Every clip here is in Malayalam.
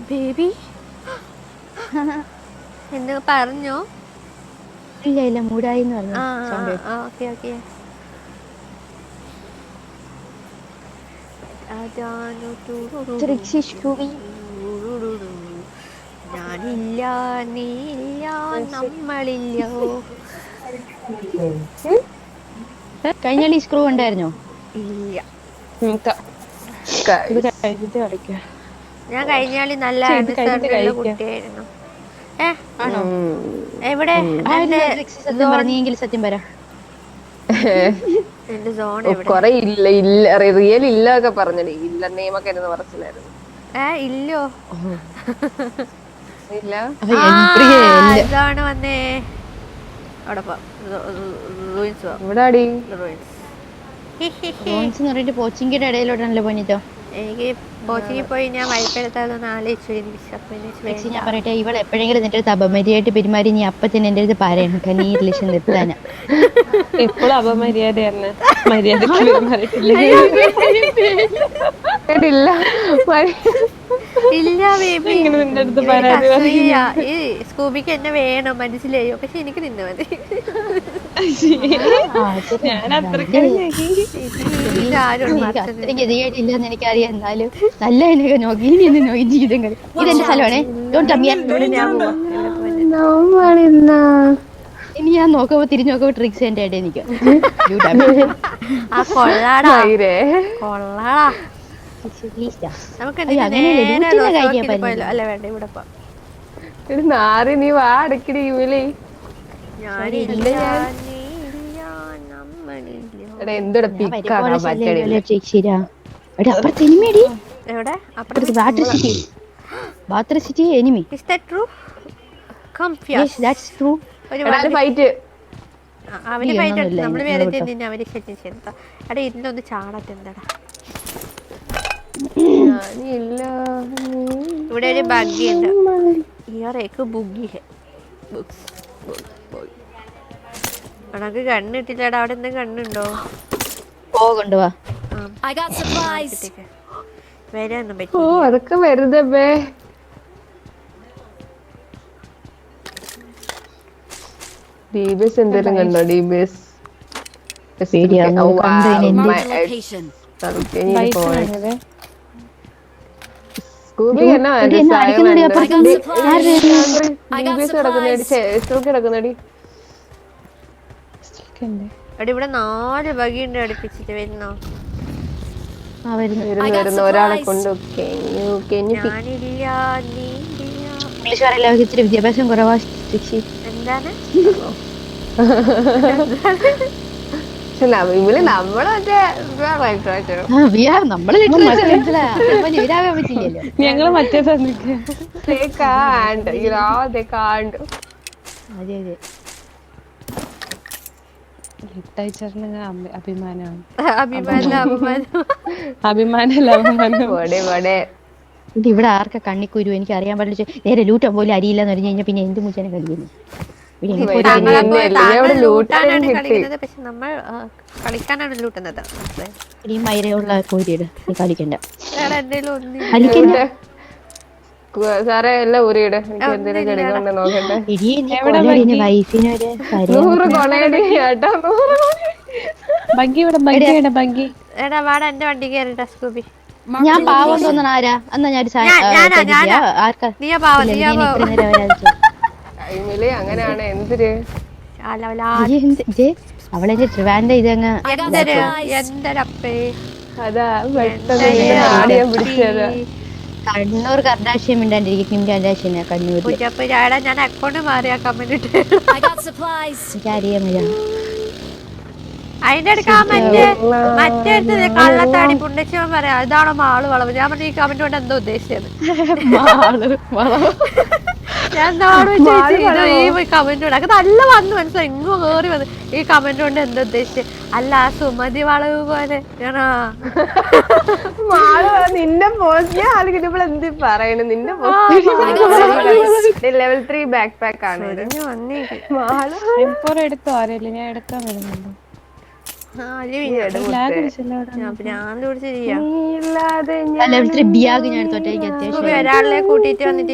ബേബി എന്ന് പറഞ്ഞോ? ഇല്ല ഇല്ല മൂടായി എന്ന് പറഞ്ഞു. Okay okay. ഞാനില്ല നീയില്ല നമ്മളില്ലോ. കഴിഞ്ഞ കളി സ്ക്രൂ ഉണ്ടായിരുന്നോ? ഇല്ല. ഞാൻ കഴിഞ്ഞ കളി നല്ല അനുസരണയുള്ള കുട്ടിയായിരുന്നു. ആണോ? എവിടെ സത്യം പറഞ്ഞെങ്കിൽ സത്യം പറ. എന്റെ സോൺ എവിടെ? കൊറേ ഇല്ല ഇല്ല റിയൽ ഇല്ല ഒക്കെ പറഞ്ഞടി. ഇല്ല നെയ്മൊക്കെ ഇരുന്ന് പറച്ചിലായിരുന്നു. ഇല്ലോ ഇല്ല ഇതാണ് വന്നേ. അവിടെ പോച്ചിങ്ങിയുടെ ഇടയിലോട്ടാണല്ലോ പോയിട്ടോ. എനിക്ക് കോച്ചിങ്ങിൽ പോയി ഞാൻ വൈപ്പെടുത്താതൊന്ന് ആലോചിച്ചു. എനിക്ക് ഞാൻ പറയട്ടെ, ഇവൾ എപ്പോഴെങ്കിലും നിന്റെ അടുത്ത് അപമര്യാദയായിട്ട് പെരുമാറി നീ അപ്പത്തിന് എന്റെ അടുത്ത് പറയണം. നീ റിലേഷൻ നിർത്താനാ. എപ്പോഴും അപമര്യാദയാണ്. മര്യാദ ഇല്ല ബേബി, ഈ സ്കൂബിക്ക് എന്നെ വേണം മനസ്സിലായോ? പക്ഷെ എനിക്ക് നിന്നെ മതി. ഗതികേട്ടില്ലെന്ന് എനിക്കറിയാം. എന്നാലും നല്ല എന്നെ നോക്കി നോക്കി ജീവിതങ്ങൾ. ഇതെന്റെ സ്ഥലമാണേ. ഇനി ഞാൻ നോക്കുമ്പോ തിരിഞ്ഞു നോക്കുമ്പോ ട്രിക്സ് എന്റെ ആയിട്ട് എനിക്ക് നാറി നീ വാ അടക്കിടി യൂലേ. ഇന്നൊന്ന് ചാടത്തെ എന്താടാ. ഇവിടെ ഒരു ബഗ്ഗി ഉണ്ട്. ഉണക്ക് കണ്ണിട്ടില്ലടാ. അവിടെ എന്തെങ്കിലും കണ്ണുണ്ടോ? വരാനൊന്നും പറ്റില്ല. അതൊക്കെ വെറുതെ DBS എന്തെങ്കിലും കണ്ടോ? DBS സ്കൂബി എന്നാ കിടക്കുന്നടി. ഇവിടെ 4 ബഗിയുണ്ട് അടുപ്പിച്ചിട്ട്. വരുന്നോ? ഒരാളെ കൊണ്ട്. ഇച്ചിരി വിദ്യാഭ്യാസം കുറവാ. എന്താണ് ഞങ്ങള് മറ്റേ ഇവിടെ ആർക്കാ കണ്ണിക്കുരു എനിക്ക് അറിയാൻ പാടില്ല. നേരെ ലൂട്ടം പോലും അരിയില്ലെന്ന് പറഞ്ഞു കഴിഞ്ഞാൽ പിന്നെ എന്ത് മുച്ചനെ കളിക്കുന്നു. ഈ മൈരയുള്ള കോരിയുടെ നീ കളിക്കണ്ട. സാറേ എല്ലാം ഊരിയുടെ എന്തെങ്കിലും കിടക്കുന്നുണ്ട് നോക്കട്ടെ. ഞാൻ പാവം തോന്നണ ആരാ? എന്നാ ഞാൻ അങ്ങനെയാണ് എന്തിര് അവളെ ട്രിവാൻഡ്രം ഇതങ്ങ് കണ്ണൂർ കർദാശ്യം മിണ്ടാണ്ടിരിക്കും. കിം കർദാശ്യനാ കണ്ണൂർ. ഞാൻ അക്കൗണ്ട് മാറിയ കമന്റ് എനിക്കറിയാമില്ല. അതിന്റെ മറ്റേ കള്ളത്താടി പുണ്യശിവൻ പറയാം ഇതാണോ മാള് വളവ്. ഞാൻ പറഞ്ഞ ഈ കമന്റ് കൊണ്ട് എന്തോ ഉദ്ദേശിച്ചത്. ഞാൻ ഈ കമന്റ് കൊണ്ട് നല്ല വന്നു മനസ്സിലായി. ഇങ്ങോ കേറി വന്നു ഈ കമന്റ് കൊണ്ട് എന്തോ ഉദ്ദേശിച്ചത്. അല്ല സുമതി വളവ് പോലെ നിന്റെ പോസ്റ്റ് ആളുകൾ എന്ത് പറയണ. നിന്റെ ലെവൽ 3 ബാക്ക് പാക്ക് ആണ്. വന്നേക്ക് എടുത്തോ ആരല്ലേ? ഞാൻ എടുക്കാൻ വരുന്നുണ്ടോ? ലെവൽ 3 ബിയാഗ് ഞാൻ എടുത്തോട്ടെ എനിക്ക് അത്യാവശ്യം ഒരാളെ കൂട്ടിട്ട് വന്നിട്ട്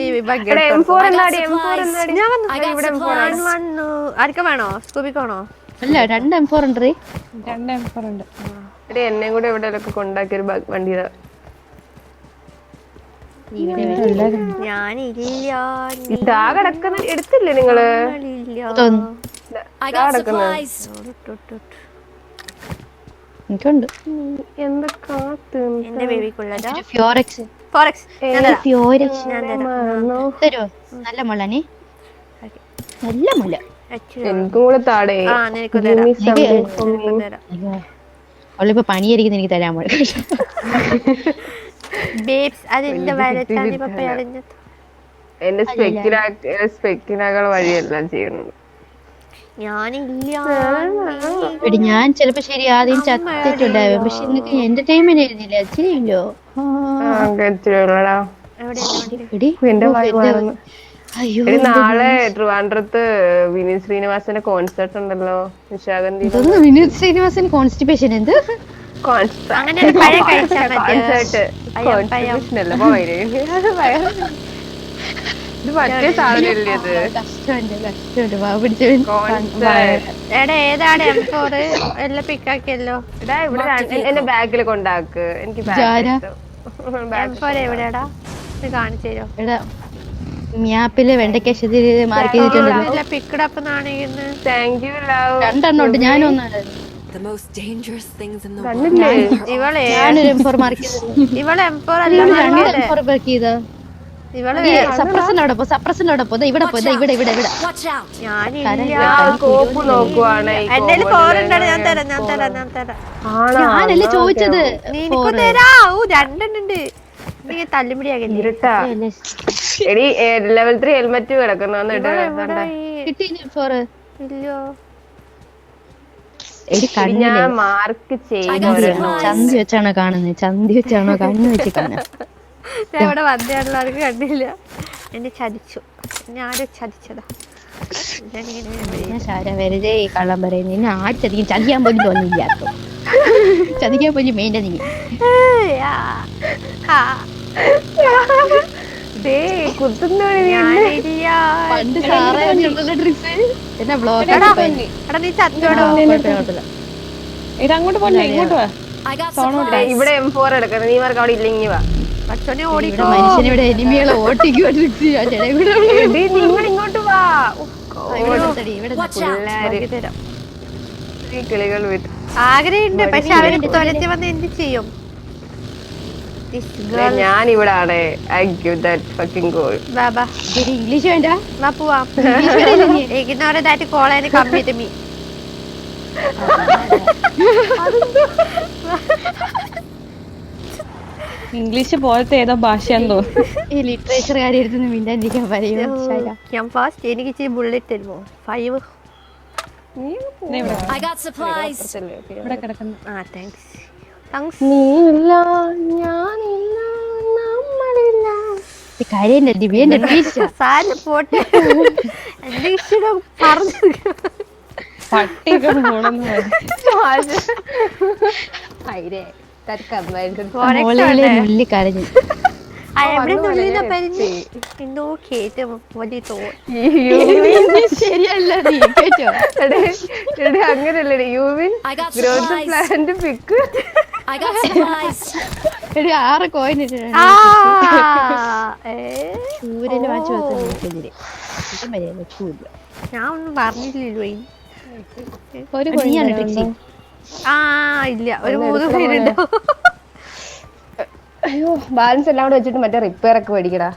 ആർക്കും വേണോ സ്കൂബിക്കാണോ? അല്ല 2 M4 ഉണ്ട്. 2 M4 ഉണ്ട്. എന്നെ കൂടെ എവിടെയൊക്കെ കൊണ്ടാക്കിയ ഒരു വണ്ടി ഞാനില്ല. ഇതാ കിടക്കുന്ന എടുത്തില്ലേ നിങ്ങള്? എനിക്കുണ്ട്. എന്താ കാത്ത് എന്റെ ബേബിക്കുള്ളതാ ഫ്യോറക്സ്. തരുമോ? നല്ല മുളാണ്, നല്ല മുല. എനിക്കും കൂടെ താടേ. അവളിപ്പോ പണിയായിരിക്കും എനിക്ക് തരാൻ പോലെ. എന്റെ സ്പെക്കിനാകൾ വഴിയെല്ലാം ചെയ്യുന്നത് ഞാൻ ചിലപ്പോ ശരി ആദ്യം ചത്തിട്ടുണ്ടാവും, പക്ഷെ നിനക്ക് എന്റർടൈൻമെന്റ് ആയിരുന്നില്ല. ചെയ്യില്ലോ നാളെ ട്രിവാൻഡ്രത്ത് വിനീത് ശ്രീനിവാസന്റെ കോൺസെർട്ട് ഉണ്ടല്ലോ. നിശാഗന്ധി വിനീത് ശ്രീനിവാസൻ കോൺസ്റ്റിപ്പേഷൻ എന്ത് ഇത് മറ്റേ സാധനല്ലേ അത്? ഏതാണ് M4 എല്ലാം പിക്കാക്കിയല്ലോ. ഇവിടെ എന്റെ ബാഗിൽ കൊണ്ടാക്ക്. എനിക്ക് M4 എവിടെയാടാ കാണിച്ചു തരോ? മ്യാപ്പില് വെണ്ടക്കശ്ശേരി മാർക്ക് ചെയ്തിട്ടുണ്ടല്ലോ. പിക്കടപ്പ് നാണയെന്ന്. Thank you love. 2 എണ്ണം ഉണ്ട്, ഞാനൊന്നാണ്. ഇവളെ M4 മാർക്ക് ചെയ്തത്. ഇവളെ M4 അല്ല, സപ്രസിനോടൊപ്പം ഇവിടെ പോ, ഇവിടെ ഇവിടെ ഇവിടെ. ഞാനല്ലേ ചോദിച്ചത്. രണ്ടെണ്ണുണ്ട്. തല്ലുപിടിയാകല്ലേ. ലെവൽ 3 ഹെൽമെറ്റ് കിടക്കുന്നു. ഇല്ലോ ഞാൻ മാർക്ക് ചെയ്തു. ചന്തി വെച്ചാണോ കാണുന്നത്? ചന്തി വെച്ചാണോ കണ്ണു വെച്ച് കാണുന്നത്? ഇവിടെ വന്നയാൾക്ക് കണ്ടില്ല. എന്നെ ചതിച്ചു. ഞാനും ചതിച്ചതാ. വെറുതെ കള്ളം പറയുന്നത്. എന്നെ ആര് ചതിക്കും? ചതിക്കാൻ പോലും തോന്നില്ല. ചതിക്കാൻ പോലും മെയിൻ്റെ നീ പണ്ട് സാറേ ട്രിപ്പ് എന്നാ ബ്ലോക്ക്. നീ ചത്തോടോ? ഇതങ്ങോട്ട് പോട്ടെ, ഇങ്ങോട്ട് വാ. ഇവിടെ M4 എടുക്കണം. നീ മാർക്ക് അവിടെ ഇല്ലെങ്കിൽ വാ. മനുഷ്യനിവിടെ എനിമികളെ ഇങ്ങോട്ട് വാ. കിളികൾ ആഗ്രഹമുണ്ട്, പക്ഷെ അവര് തുരത്തി വന്ന് എന്ത് ചെയ്യും? ഞാൻ ഇവിടെ ആണ്. ഇംഗ്ലീഷ് വേണ്ട, പോവാം. Ignore that call and come with me. English പോലത്തെ ഏതോ ഭാഷയാന്ന് തോന്നുന്നു. ഈ ലിറ്ററേച്ചർ കാര്യമായിരുന്നു മിണ്ടാണ്ടിരിക്കാൻ പറയും. എനിക്ക് ഇച്ചിരി ബുള്ളറ്റ് തരുമോ? 5. കാര്യ ദിവ്യന്റെ പോട്ടെ. എന്റെ ഇഷ്ടം പറഞ്ഞു കരഞ്ഞു. എന്തോ കേട്ട് വലിയ ശരിയല്ല. അങ്ങനല്ലേ യൂവിൻ ഗ്രോത്ത് പ്ലാന്റ് പിക്ക് 6 കോയിൻ ചൂരല് വാങ്ങിച്ചു വെക്കുന്നതിനെതിരെ ചൂരില്ല. ഞാൻ ഒന്നും പറഞ്ഞില്ലല്ലോ. ഇല്ല, ഒരു 3 പേരുണ്ടോ? അയ്യോ, ബാലൻസ് എല്ലാം കൂടെ വെച്ചിട്ട് മറ്റേ റിപ്പയർ ഒക്കെ മേടിക്കടാ.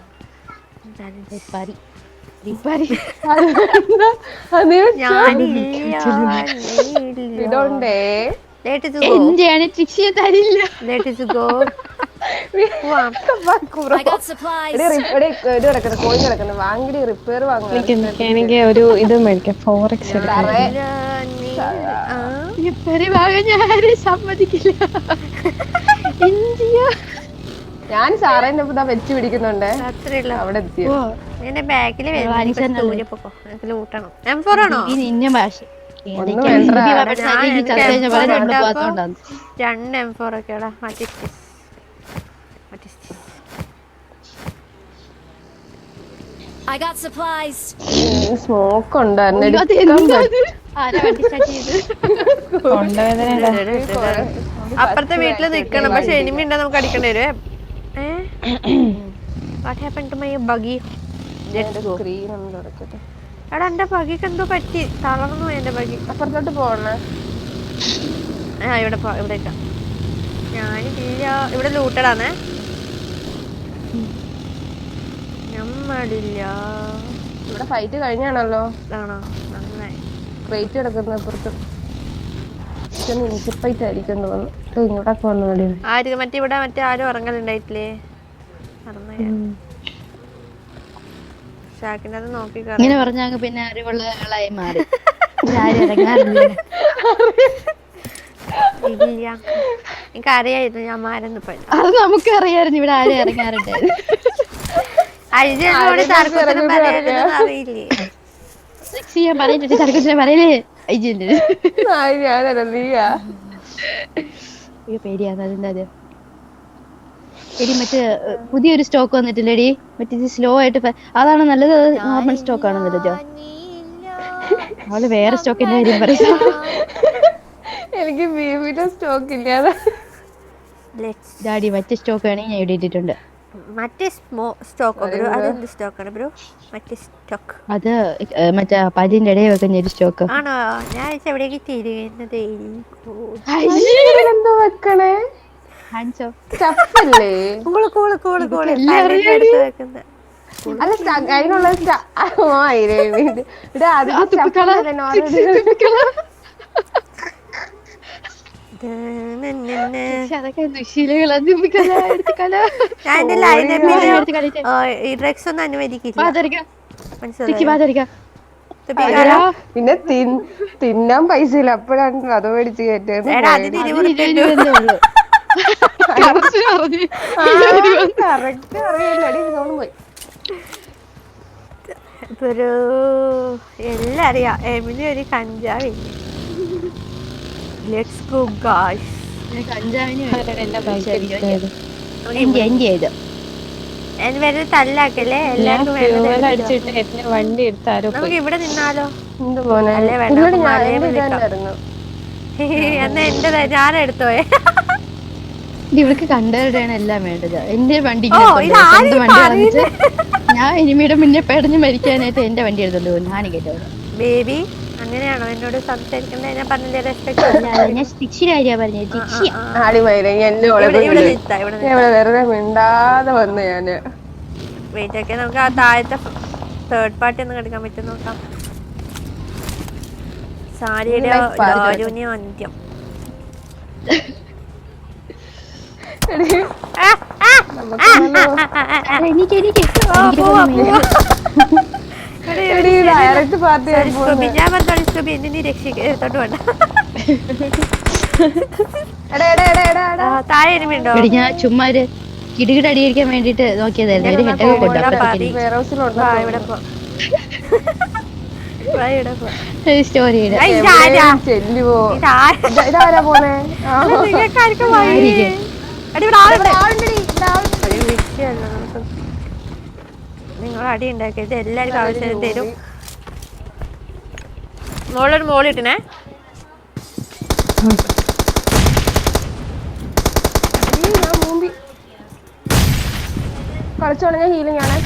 എന്റെയാണ് ശിക്ഷയെ തരില്ല. വാങ്ങി റിപ്പയർ വാങ്ങി. എനിക്ക് ഒരു ഇത് മേടിക്കാം, ഫോറക്സ് സമ്മതിക്കില്ല. ഞാൻ സാറേന്റെ വെച്ച് പിടിക്കുന്നുണ്ട്. അവിടെ എത്തിയോ? ബാഗില് നിന്നെ ഭാഷ ഒന്നും വേണ്ട. രണ്ട് M4 ഒക്കെയാടാ. I got supplies. Smoke ഉണ്ടായിരുന്നു. അപ്പുറത്തെ വീട്ടില് നിക്കണം, പക്ഷെ എനിമി ഉണ്ടോ നമുക്ക് അടിക്കേണ്ടി വരും. What happened to my buggy? Screen ഒന്ന് തുറക്കട്ടെ. എടാ എന്റെ ബഗിക്ക് എന്തോ പറ്റി, തളർന്നു എന്റെ ബഗി. അപ്പുറത്തോട്ട് പോണേ. ഇവിടേക്കാ. ഞാനില്ല, ഇവിടെ ലൂട്ടഡാന്നേ. നമ്മളില്ല. ഇവിടെ ഫൈറ്റ് കഴിഞ്ഞാണല്ലോ. ആണോ? നന്നായി. റേറ്റ് കിടക്കുന്ന അപ്പുറത്ത് ഇൻസിപ്പൈറ്റ് ആയിരിക്കും തോന്നുന്നു. ഇങ്ങോട്ടൊക്കെ വന്നു കളി. മറ്റേ ഇവിടെ ആരും ഇറങ്ങലുണ്ടായിട്ടില്ലേ? ഷാക്കിന്റെ അത് നോക്കി ഇങ്ങനെ പറഞ്ഞാ പിന്നെ അറിവുള്ള ആളായി മാറി. ആരും ഇറങ്ങാറില്ല. ഇല്ല, എനിക്ക് അറിയായിരുന്നു ഞാൻ മാരെന്ന് പോയി. അത് നമുക്കറിയായിരുന്നു ഇവിടെ ആരും ഇറങ്ങാറുണ്ടായിരുന്നു. അയ്യോട് തർക്കത്തിന് പറയാനൊന്നും അറിയില്ലേ. ഞാൻ പറഞ്ഞിട്ട് തർക്കത്തിന് പറയലേ അയ്യന്റെ പേടിയാന്ന് അതിന്റെ അത്. എടി മറ്റേ പുതിയൊരു സ്റ്റോക്ക് വന്നിട്ടില്ലേടി, മറ്റേ സ്ലോ ആയിട്ട് അതാണ് നല്ലത്, നോർമൽ സ്റ്റോക്ക് ആണ് നല്ലത്. അവള് വേറെ സ്റ്റോക്കിന്റെ കാര്യം പറയാ. എനിക്ക് ബീബിയുടെ സ്റ്റോക്ക് ഇല്ലാതെ ഡാഡി മറ്റേ സ്റ്റോക്ക് ആണെങ്കിൽ ഞാൻ ഇവിടെ ഇട്ടിട്ടുണ്ട്. മറ്റേ സ്റ്റോക്ക് അതെന്ത് സ്റ്റോക്കാണ് ബ്രോ? മറ്റേ സ്റ്റോക്ക് അത് മറ്റേ പല്ലിന്റെ ഇടയിൽ വെക്കുന്ന ഒരു സ്റ്റോക്ക് ആണോ? ഞാൻ എവിടേക്ക് തിരിയുന്നത്? എന്തോ വെക്കണേ സ്റ്റഫല്ലേ? അല്ല അതിനുള്ള ഡ്രഗ്സ് ഒന്നും അനുവദിക്കില്ല. പിന്നെ തിന്നാൻ പൈസ ഇല്ല, അപ്പോഴാണ് അത് മേടിച്ച് കയറ്റത്. എല്ലാം അറിയാം. എമിന് ഒരു കഞ്ചാവില്ല. Let's go guys. വെറുതെ തല്ലാക്കല്ലേ, എല്ലാവർക്കും വണ്ടി എടുത്താരോ. നമുക്ക് ഇവിടെ നിന്നാലോ? എന്നാ എന്റെ ഞാനെടുത്തോയെ. ഇവർക്ക് കണ്ടവരുടെയാണ് എല്ലാം വേണ്ടത്. എന്റെ വണ്ടി ഞാൻ ഇനിമിയുടെ മുന്നേ പെടഞ്ഞ് മരിക്കാനായിട്ട് എന്റെ വണ്ടി എടുത്തോണ്ട് പോകും. ഞാൻ കേട്ടോ ബേബി, അങ്ങനെയാണോ എന്നോട് സംസാരിക്കുന്നത്? ഞാൻ പറഞ്ഞില്ലേ റെസ്പെക്ട്. ഞാൻ ശിക്ഷിയുടെ കാര്യമാണ് പറഞ്ഞത്. വെറുതെ മിണ്ടാതെ വന്നു ഞാന്. വെയിറ്റ് ഒക്കെ നമുക്ക് ആ താഴത്തെ തേർഡ് പാർട്ടി ഒന്ന് എടുക്കാൻ പറ്റും നോക്കാം. സാരിയുടെ അന്ത്യം. ഞാൻ ചുമ്മാ കിടുകിട അടിയടിക്കാൻ വേണ്ടിട്ട് നോക്കിയതായിരുന്നു. സ്റ്റോറിയുടെ നിങ്ങൾ അടി ഉണ്ടാക്കിയത് എല്ലാവർക്കും ആവശ്യം തരും. മോളൊരു മോളിട്ടിനെ കളിച്ചോളെ. ഞാൻ ഹീലിംഗ് ആണ്.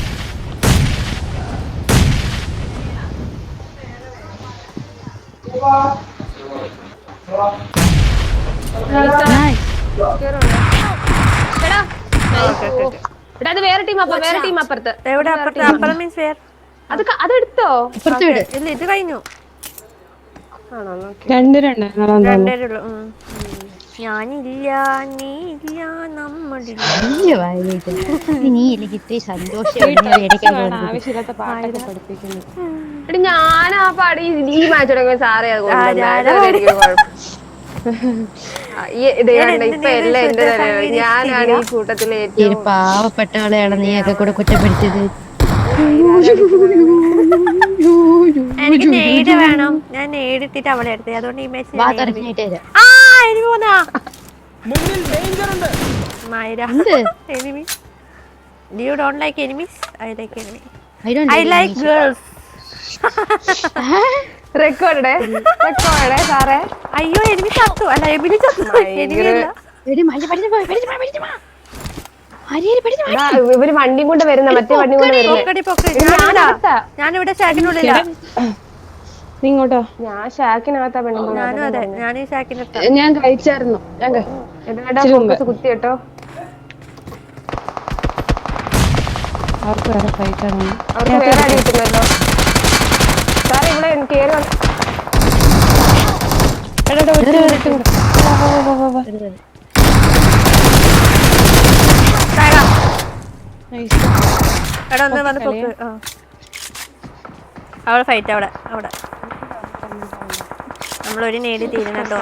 അത് വേറെ ടീം അപ്പുറത്ത്. എവിടെ അപ്പുറത്ത്? അപ്പുറം മീൻസ് വേർ? അതെടുത്തോ? ഇല്ല, ഇത് കഴിഞ്ഞു. രണ്ടുപേരുള്ളൂ. ഞാനില്ല, നീ ഇല്ല, നമ്മളില്ല. നീ എനിക്ക് ഇത്രയും സന്തോഷം. ആവശ്യമില്ലാത്ത പാട്ടൊക്കെ പഠിപ്പിക്കുന്നു. ഞാൻ ആ പാടി ഈ മാച്ച് തുടങ്ങിയ സാറേ അത് ഇപ്പൊ എല്ലാം എന്റെ തലയാണ്. ഞാനാണ് ഈ കൂട്ടത്തിലെ പാവപ്പെട്ടവളെയാണ് നീ ഒക്കെ കൂടെ കുറ്റപ്പെടുത്തിയത്. എനിക്ക് നെയ്ഡ് വേണം. ഞാൻ നെയ്ഡ് ഇട്ടിട്ട് അവളെ എടുത്തേ. അതുകൊണ്ട് ഈ മെസ്സേജ് ആ എനിക്ക് പോന്നാ മൈര enemy. You don't like enemies? I like enemies. I like girls. റെക്കോർഡേ സാറേ. അയ്യോ എനിമി ചത്തു. അല്ല എബിലി ചത്തു. എനിമി അല്ല. ഇവര് വണ്ടി കൊണ്ട് വരുന്ന മറ്റേ വണ്ടി കൊണ്ട് ഞാനിവിടെ ഷാക്കിനുള്ളില്ല. നീ ഇങ്ങോട്ടോ. ഞാൻ ഷാക്കിനകത്താ പെണ്ണു. ഞാനും അതെ. ഞാൻ ഈ ഷാക്കിനകത്താ. ഞാൻ കഴിച്ചായിരുന്നു. ഫോക്കസ് കുത്തി കേട്ടോ. അവർക്ക് വേറെ കഴിച്ചാണ്. അവർക്ക് വേറെ അടി കിട്ടുന്നല്ലോ സാറേ. ഇവിടെ കേറി അവിടെ ഫൈറ്റ്. അവിടെ അവിടെ നമ്മളൊരു നേടി തീരുന്നുണ്ടോ?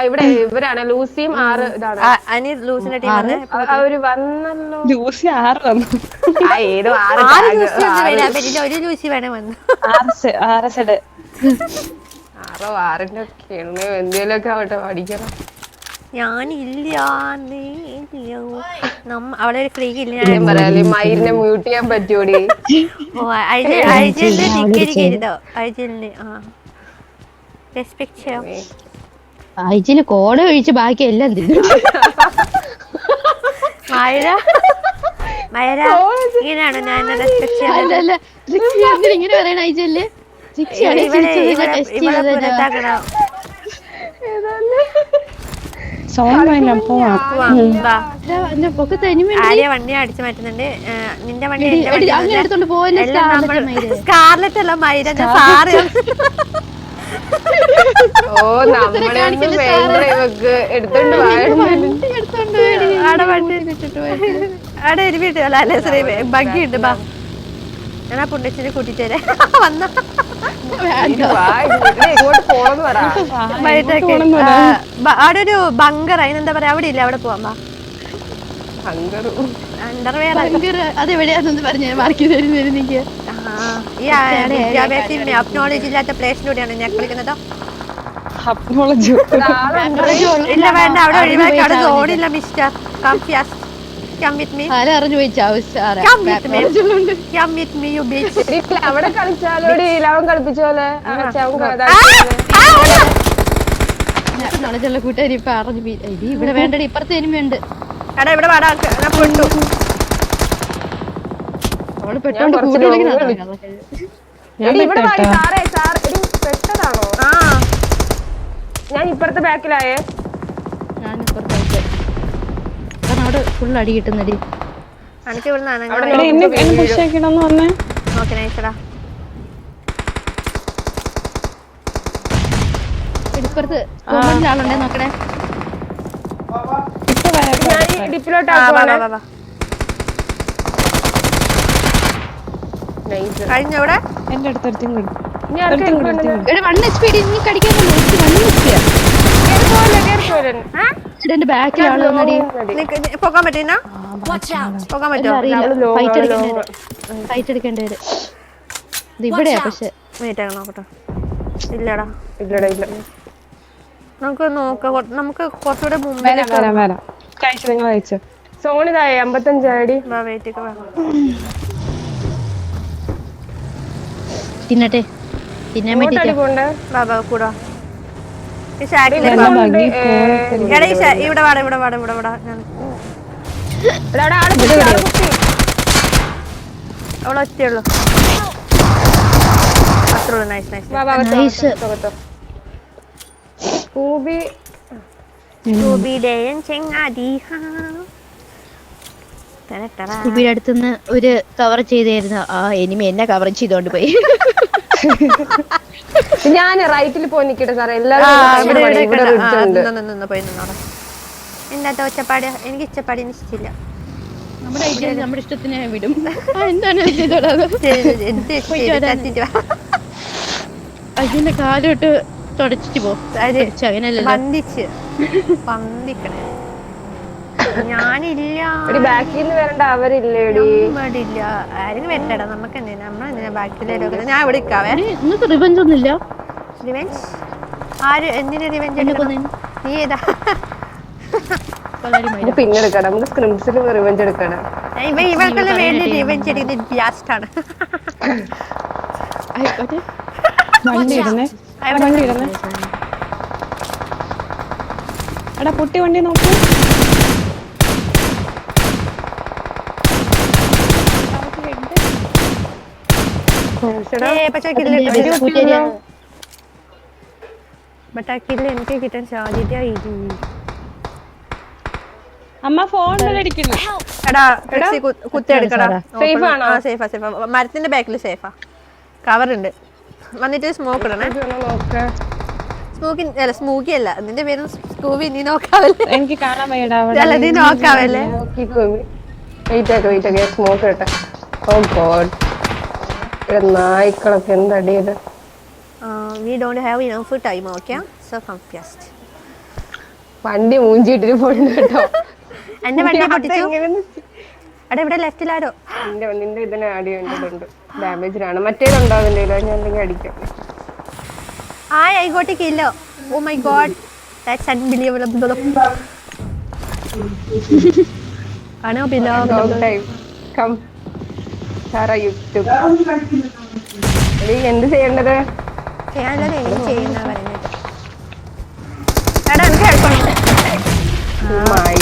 ഇവിടെ ഇവരാണ് ലൂസിയും 6 ഇതാണ്. ലൂസിന്റെ ടീം അവര് വന്നല്ലോ. ലൂസി 6 വന്നു. ഏതോ 6 ഒരു ലൂസി വേണേ വന്നു. 6ന്റെ എന്തേലൊക്കെ ആവട്ടെ പഠിക്കണം. ഞാനില്ല അവളെ ഒരു ഫ്രീ ഇല്ല. പറയാ മയിലിനെ മ്യൂട്ട് ചെയ്യാൻ പറ്റൂടി. ആഴ്ചയില് കോട ഒഴിച്ച് ബാക്കി എല്ലാം തിന്നു. ഇങ്ങനെയാണോ ഞാൻ ഇങ്ങനെ പറയണ ആഴ്ചയില് ആര്യ വണ്ടി അടിച്ചു മാറ്റുന്നുണ്ട്. നിന്റെ വണ്ടി സ്കാർലെറ്റ് അല്ല മൈര. സാറ് എടുത്തോണ്ട് അവിടെ ഒരു വീട്ടിൽ അല്ലേ ശ്രീ ബഗ്ഗിയുണ്ട്. ബാ ഞാൻ ആ പുണ്ടച്ചിനെ കൂട്ടിട്ട് വരാം. വന്ന അവിടെ ഒരു ബങ്കർ അതിനെന്താ പറയാ അവിടെ ഇല്ല. അവിടെ പോവാൻ അതെവിടെയാന്ന് പറഞ്ഞ മാർക്ക് തരുന്നതിന് എനിക്ക് ഈ വിദ്യാഭ്യാസം അപ്നോളജി ഇല്ലാത്ത പ്ലേസിലൂടെയാണ് ഞാൻ കളിക്കുന്നത്. ഇല്ല വേണ്ട അവിടെ ഒഴിവാക്കി. അവിടെ സോണില്ല മിസ്റ്റർ. അവിടെ കളിച്ചാലോടി ലവൻ കളിപ്പിച്ചോലെ കൂട്ടുകാരി ഇപ്പൊ അറിഞ്ഞു. ഇവിടെ വേണ്ടടി ഇപ്പുറത്തെ എനിമയുണ്ട്. ഇവിടെ പെട്ടു. അവള് പെട്ടോണ്ട് പെട്ടതാണോ? ഞാൻ ഇപ്പുറത്തെ ബാക്കിലായേ. അവിടെ ഫുൾ അടി കിട്ടുന്നടി. ഇപ്പുറത്ത് ആളുണ്ടേ നോക്കണേ. കഴിഞ്ഞവിടെ എന്റെ അടുത്തടുത്തും നീ കടിക്കാൻ ബാക്കിൽ ആള് വന്നടി. പോകാൻ പറ്റുന്ന ഫൈറ്റ് എടുക്കേണ്ടി വരും. ഇത് ഇവിടെയാ പക്ഷെ നോക്കട്ടെ. ഇല്ലടാ ഇല്ല. നമുക്ക് നോക്കാം. നമുക്ക് കുറച്ചുകൂടെ മുമ്പേ സോണിതായി 55 അടി. തിന്നട്ടെ തിന്നാൻ വേണ്ടിട്ട് കൂടാ. ഇവിടെ വാടാ ഇവിടെ വാടാ ഇവിടെ വാടാ. അവിടെ ഒറ്റയുള്ളൂ. അത്രയുള്ളൂ. Nice nice. സ്കൂബിയുടെ അടുത്തുനിന്ന് ഒരു കവർ ചെയ്തായിരുന്നു. ആ എനിമി എന്നെ കവർ ചെയ്തോണ്ട് പോയി. ഞാൻ റൈറ്റിൽ പോയി നിക്കട്ടെ സാറേ. എന്താ ഒച്ചപ്പാട്? എനിക്ക് ഇഷ്ടപ്പാട് ഇഷ്ടമില്ല. നമ്മുടെ ഇഷ്ടത്തിന് വിടും. എന്താണ് അതിന്റെ കാലോട്ട് തുടച്ചിട്ട് പോ. വന്ദിക്കണേ. ഞാനില്ല എടി ബാക്കിൽ നിന്ന് വരണ്ട അവരില്ലേടി ഇല്ല ആരും വരണ്ടടാ നമുക്ക് എന്തിനാ നമ്മളെന്തിനാ ബാക്കിലേക്ക് ഞാൻ ഇവിടെ നിൽക്കാവേ നിങ്ങൾക്ക് റിവെഞ്ച് ഒന്നുമില്ല റിവെഞ്ച് ആര് എന്തിനു റിവെഞ്ച് എടുക്കണം നീ ഏതാ ഇത് പിന്നെ എടുക്കണം നമുക്ക് സ്ക്രിംസിൽ റിവെഞ്ച് എടുക്കണം ഇവർക്കെല്ലാം വേണ്ടി റിവെഞ്ച് എടുക്കുന്നത് ബ്യാസ്റ്റാണ് ആയിക്കോട്ടെ വണ്ടി ഇടുന്നേ വണ്ടി ഇടുന്നേ എടാ പൊട്ടി വണ്ടി നോക്കൂ പക്ഷേ കില്ല് ബട്ട് ആ കില്ല് എനിക്ക് കിട്ടാൻ സാധ്യത ഇല്ല അമ്മ ഫോണിലടിക്കുന്നു എടാ കുത്തിയെടുക്കടാ Safe ആണോ? സേഫാ സേഫാ മരത്തിന്റെ ബാക്കിൽ സേഫാ കവർ ഉണ്ട് വന്നിട്ട് സ്മോക്ക് ഇടണേ സ്മൂക്കി അല്ല നിന്റെ പേരും സ്കൂബി നീ നോക്കാവല്ലേ എനിക്ക് കാണാൻ വയ്യടാ അല്ല നീ നോക്കാവല്ലേ വെയിറ്റ് ആക്കി സ്മോക്ക് ഇട്ടെ ഓ ഗോഡ് നായ്ക്കളൊക്കെ എന്തടിയത് we don't have enough time okay so confused വണ്ടി മൂഞ്ചിട്ടിട്ട് പോയിണ്ട് കേട്ടോ എന്റെ വണ്ടി പൊട്ടിച്ചു എടാ ഇവിടെ ലെഫ്റ്റിലാരോ നിന്റെ ഇതിനെ ആഡ് ചെയ്യേണ്ടതുണ്ട് ഡാമേജിലാണ് മറ്റേതുണ്ടോ അതിന്റെ ഞാൻ എന്തെങ്കിലും അടിക്കാം I got a kill oh my god that's unbelievable come സാറാ യൂട്യൂബ് എന്ത് ചെയ്യേണ്ടത് ഞാനത് എങ്ങനെ ചെയ്യുന്ന പറഞ്ഞിട്ട് എടാ എനിക്ക് കേൾക്കണം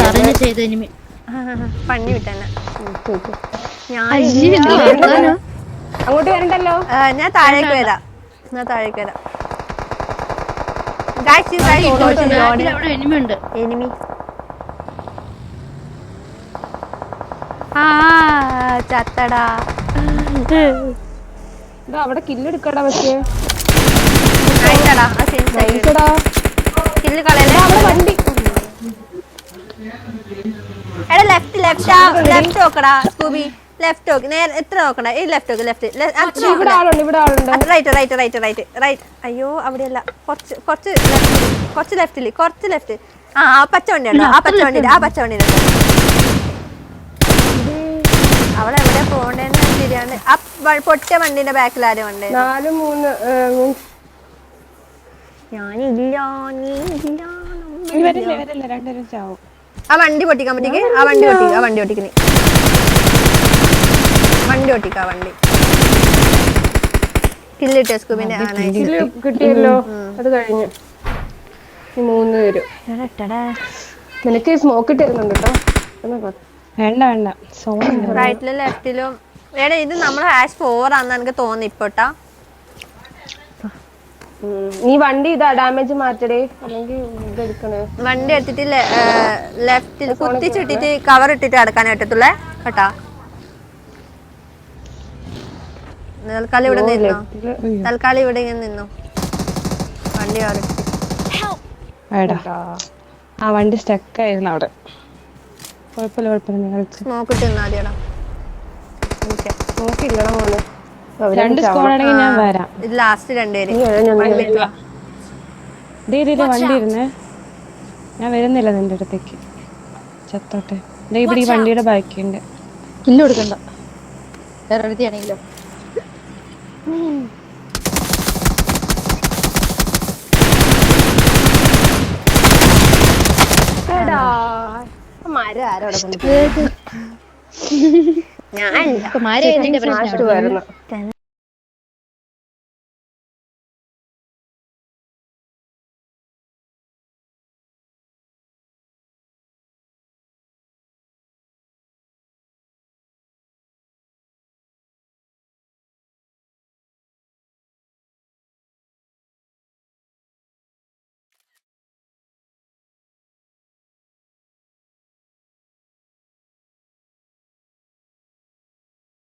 പറഞ്ഞ ചെയ്ത ഇനിമി പണി വിട്ടെന്നെ ഞാൻ അങ്ങോട്ട് വരണ്ടല്ലോ ഞാൻ താഴേക്ക് വരാം Guys, അവിടെ എനിമി ഉണ്ട് enemy ചത്തടാ അവിടെ കില്ലെടുക്കടാ പക്ഷേ ആയിട്ടാടാ കില്ല് കളയല്ലേ വണ്ടി എടാ ലെഫ്റ്റ് നോക്കടാ സ്കൂബി ലെഫ്റ്റ് നോക്ക് നേരെ എത്ര നോക്കണ്ട ഈ ലെഫ്റ്റ് നോക്ക് ഇവിടെ ആളുണ്ട് റൈറ്റ് അയ്യോ അവിടെയല്ല കുറച്ച് ലെഫ്റ്റ് ആ പച്ച വണ്ടി ഉണ്ടോ ആ പച്ച വണ്ടി അവിടെ എവിടെ പോകണ്ടേന്ന് ശരിയാണ് ആ പൊട്ടിയ വണ്ടിന്റെ ബാക്കിൽ ആരും ഉണ്ട് 4 3 ഞാനില്ല നീ ഇല്ല വരില്ല രണ്ടുപേരും ചാവും ആ വണ്ടി പൊട്ടിക്കാൻ പറ്റിക്ക് ആ വണ്ടി ഓട്ടിക്ക് വണ്ടി കില്ലിട്ട് സ്കൂബിന്റെ കിട്ടിയല്ലോ അത് കഴിഞ്ഞു 3 പേര് നിനക്ക് സ്മോക്ക് ഇട്ടിരുന്നുണ്ട് കേട്ടോ വേണ്ട സോറി റൈറ്റിലും ലെഫ്റ്റിലും എടാ ഇത് നമ്മൾ #4 ആണെന്ന് എനിക്ക് തോന്നി ഇപ്പോട്ടാ നീ വണ്ടി ഇതാ ഡാമേജ് മാറ്റടേ അല്ലെങ്കിൽ ഇതെടുക്കണേ വണ്ടി എടുത്തിട്ട് ലെഫ്റ്റിൽ കുത്തിച്ചിട്ടിട്ട് കവർ ഇട്ടിട്ട് അടക്കാൻ പറ്റത്തുള്ളേ കേട്ടാ തൽക്കാലം ഇവിടെ നിന്നോ വണ്ടി ആ വണ്ടി സ്റ്റക്ക് ആയിരുന്നു അവിടെ കുഴപ്പമില്ല നിങ്ങൾ സ്മോക്ക് ഇട്ട് നിന്നാ മതിയടാ സ്മോക്ക് ഇല്ലടാ മോനെ 2 സ്കോഡ് ആണെങ്കിൽ ഞാൻ വരാം ഇത് ലാസ്റ്റ് 2 പേര് വണ്ടി ഇരുന്നേ ഞാൻ വരുന്നില്ല നിന്റെ അടുത്തേക്ക് ചത്തോട്ടെ ഇവിടെ ഈ വണ്ടിയുടെ ബാക്കിയുണ്ട് കില്ല് കൊടുക്കണ്ട വേറെ അടുത്താണെങ്കിലോ മരം ആരോടെ കൊണ്ട് ഞാൻ മാരെ വരുന്നു